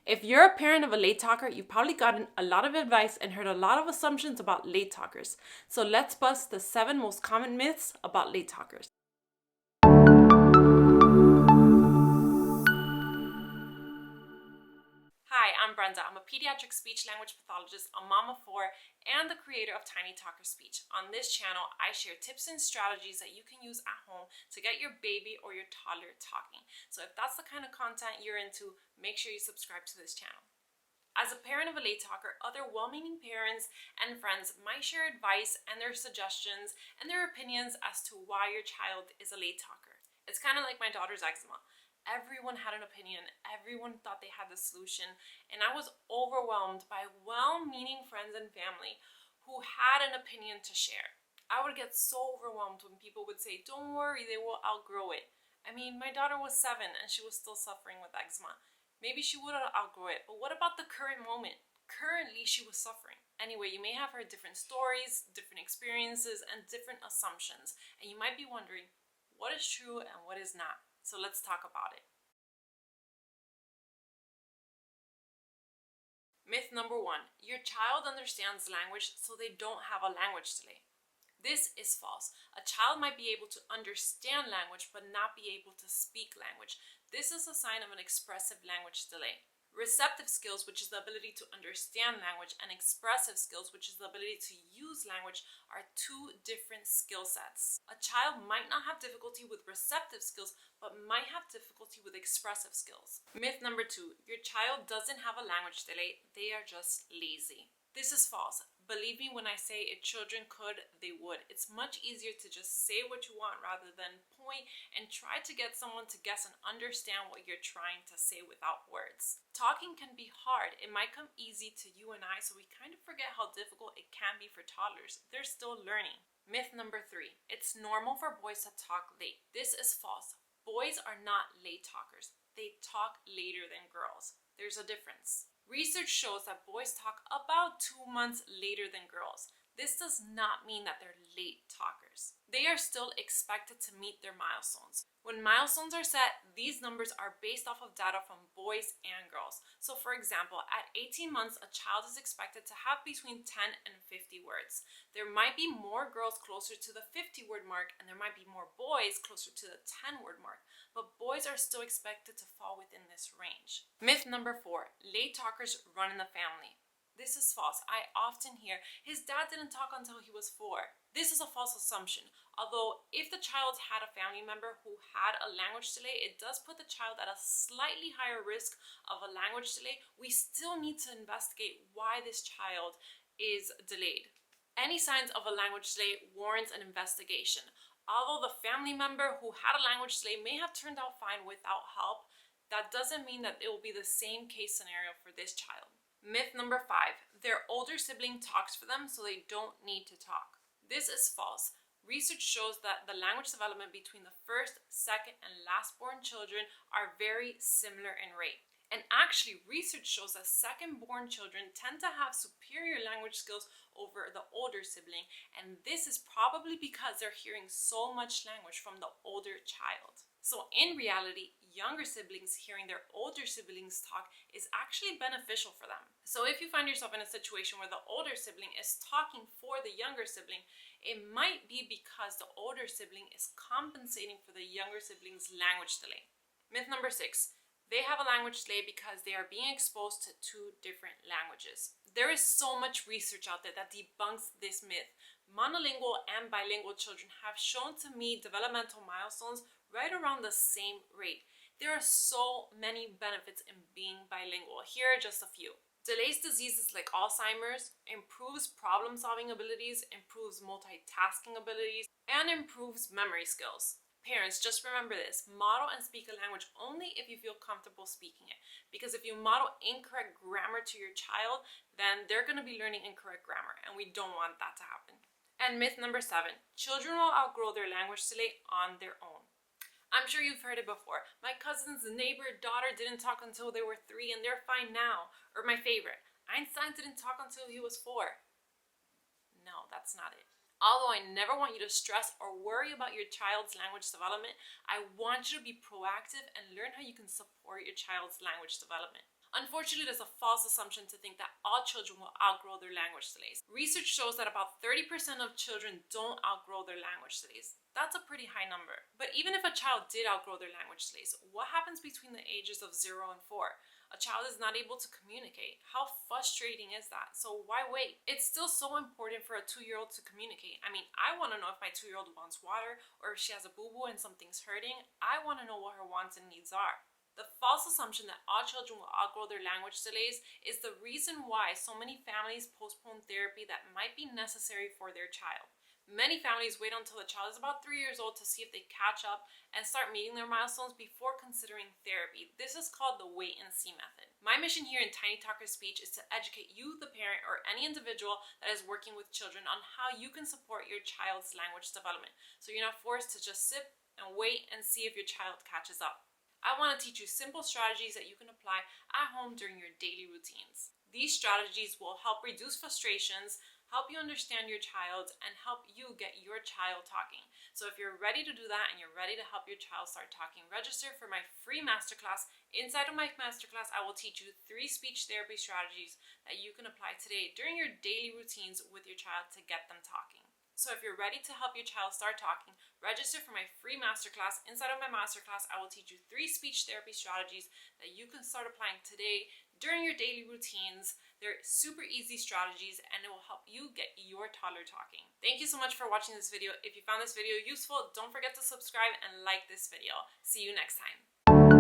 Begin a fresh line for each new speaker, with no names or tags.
If you're a parent of a late talker, you've probably gotten a lot of advice and heard a lot of assumptions about late talkers. So let's bust the 7 most common myths about late talkers. Hi, I'm Brenda. I'm a pediatric speech language pathologist, a mom of 4, and the creator of Tiny Talker Speech. On this channel, I share tips and strategies that you can use at home to get your baby or your toddler talking. So if that's the kind of content you're into, make sure you subscribe to this channel. As a parent of a late talker, other well-meaning parents and friends might share advice and their suggestions and their opinions as to why your child is a late talker. It's kind of like my daughter's eczema. Everyone had an opinion, everyone thought they had the solution, and I was overwhelmed by well-meaning friends and family who had an opinion to share. I would get so overwhelmed when people would say, "Don't worry, they will outgrow it." I mean, my daughter was 7 and she was still suffering with eczema. Maybe she would outgrow it, but what about the current moment? Currently, she was suffering. Anyway, you may have heard different stories, different experiences, and different assumptions, and you might be wondering, what is true and what is not? So let's talk about it. Myth number 1, your child understands language, so they don't have a language delay. This is false. A child might be able to understand language but not be able to speak language. This is a sign of an expressive language delay. Receptive skills, which is the ability to understand language, and expressive skills, which is the ability to use language, are 2 different skill sets. A child might not have difficulty with receptive skills, but might have difficulty with expressive skills. Myth number 2, your child doesn't have a language delay, they are just lazy. This is false. Believe me when I say if children could, they would. It's much easier to just say what you want rather than point and try to get someone to guess and understand what you're trying to say without words. Talking can be hard. It might come easy to you and I, so we kind of forget how difficult it can be for toddlers. They're still learning. Myth number 3, it's normal for boys to talk late. This is false. Boys are not late talkers. They talk later than girls. There's a difference. Research shows that boys talk about 2 months later than girls. This does not mean that they're late talkers. They are still expected to meet their milestones. When milestones are set, these numbers are based off of data from boys and girls. So for example, at 18 months, a child is expected to have between 10 and 50 words. There might be more girls closer to the 50-word mark, and there might be more boys closer to the 10-word mark, but boys are still expected to fall within this range. Myth number 4, late talkers run in the family. This is false. I often hear, his dad didn't talk until he was 4. This is a false assumption. Although, if the child had a family member who had a language delay, it does put the child at a slightly higher risk of a language delay. We still need to investigate why this child is delayed. Any signs of a language delay warrants an investigation. Although the family member who had a language delay may have turned out fine without help, that doesn't mean that it will be the same case scenario for this child. Myth number 5, their older sibling talks for them, so they don't need to talk. This is false. Research shows that the language development between the first, second, and last born children are very similar in rate. And actually, research shows that second born children tend to have superior language skills over the older sibling, and this is probably because they're hearing so much language from the older child. So in reality, younger siblings hearing their older siblings talk is actually beneficial for them. So if you find yourself in a situation where the older sibling is talking for the younger sibling, it might be because the older sibling is compensating for the younger sibling's language delay. Myth number 6, they have a language delay because they are being exposed to 2 different languages. There is so much research out there that debunks this myth. Monolingual and bilingual children have shown to meet developmental milestones right around the same rate. There are so many benefits in being bilingual. Here are just a few. Delays diseases like Alzheimer's, improves problem-solving abilities, improves multitasking abilities, and improves memory skills. Parents, just remember this, model and speak a language only if you feel comfortable speaking it. Because if you model incorrect grammar to your child, then they're going to be learning incorrect grammar, and we don't want that to happen. And myth number 7, children will outgrow their language delay on their own. I'm sure you've heard it before. My cousin's neighbor daughter didn't talk until they were 3 and they're fine now. Or my favorite, Einstein didn't talk until he was 4. No, that's not it. Although I never want you to stress or worry about your child's language development, I want you to be proactive and learn how you can support your child's language development. Unfortunately, there's a false assumption to think that all children will outgrow their language delays. Research shows that about 30% of children don't outgrow their language delays. That's a pretty high number. But even if a child did outgrow their language delays, what happens between the ages of 0 and 4? A child is not able to communicate. How frustrating is that? So why wait? It's still so important for a 2-year-old to communicate. I mean, I want to know if my 2-year-old wants water or if she has a boo-boo and something's hurting. I want to know what her wants and needs are. The false assumption that all children will outgrow their language delays is the reason why so many families postpone therapy that might be necessary for their child. Many families wait until the child is about 3 years old to see if they catch up and start meeting their milestones before considering therapy. This is called the wait and see method. My mission here in Tiny Talker Speech is to educate you, the parent, or any individual that is working with children on how you can support your child's language development, so you're not forced to just sit and wait and see if your child catches up. I want to teach you simple strategies that you can apply at home during your daily routines. These strategies will help reduce frustrations, help you understand your child, and help you get your child talking. So if you're ready to do that and you're ready to help your child start talking, register for my free masterclass. Inside of my masterclass, I will teach you 3 speech therapy strategies that you can apply today during your daily routines with your child to get them talking. So if you're ready to help your child start talking, register for my free masterclass. Inside of my masterclass, I will teach you 3 speech therapy strategies that you can start applying today during your daily routines. They're super easy strategies and it will help you get your toddler talking. Thank you so much for watching this video. If you found this video useful, don't forget to subscribe and like this video. See you next time.